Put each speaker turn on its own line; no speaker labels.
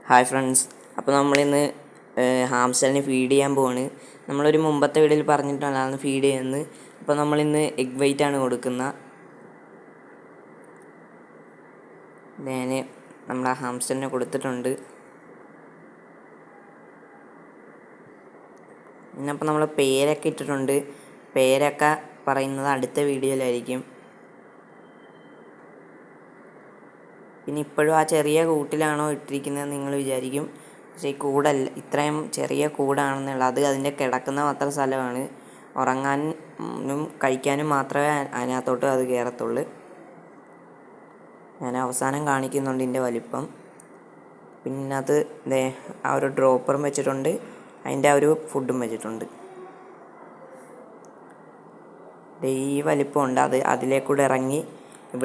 Hi friends, അപ്പോൾ നമ്മളിന്ന് ഹാംസ്റ്ററിന് feed ചെയ്യാൻ പോവാണ്. നമ്മളൊരു മുമ്പത്തെ വീഡിയോയിൽ പറഞ്ഞിട്ടാണ് ഫീഡ് ചെയ്യുന്നത്. അപ്പോൾ നമ്മളിന്ന് എഗ് വൈറ്റ് ആണ് കൊടുക്കുന്നത്. ഞാൻ നമ്മളെ ഹാംസ്റ്ററിന് കൊടുത്തിട്ടുണ്ട്. പിന്നപ്പോൾ നമ്മൾ പേരൊക്കെ ഇട്ടിട്ടുണ്ട്. പേരൊക്കെ പറയുന്നത് അടുത്ത വീഡിയോയിലായിരിക്കും. പിന്നെ ഇപ്പോഴും ആ ചെറിയ കൂട്ടിലാണോ ഇട്ടിരിക്കുന്നത് നിങ്ങൾ വിചാരിക്കും. പക്ഷേ ഈ കൂടല്ല, ഇത്രയും ചെറിയ കൂടാണെന്നുള്ളത്. അത് അതിൻ്റെ കിടക്കുന്ന മാത്രം സ്ഥലമാണ്. ഉറങ്ങാനും കഴിക്കാനും മാത്രമേ അതിനകത്തോട്ട് അത് കയറത്തുള്ളൂ. ഞാൻ അവസാനം കാണിക്കുന്നുണ്ട് ഇതിൻ്റെ വലിപ്പം. പിന്നെ അത് ആ ഒരു ഡ്രോപ്പറും വെച്ചിട്ടുണ്ട്, അതിൻ്റെ ആ ഒരു ഫുഡും വെച്ചിട്ടുണ്ട്. ഈ വലിപ്പമുണ്ട്. അതിലേക്കൂടെ ഇറങ്ങി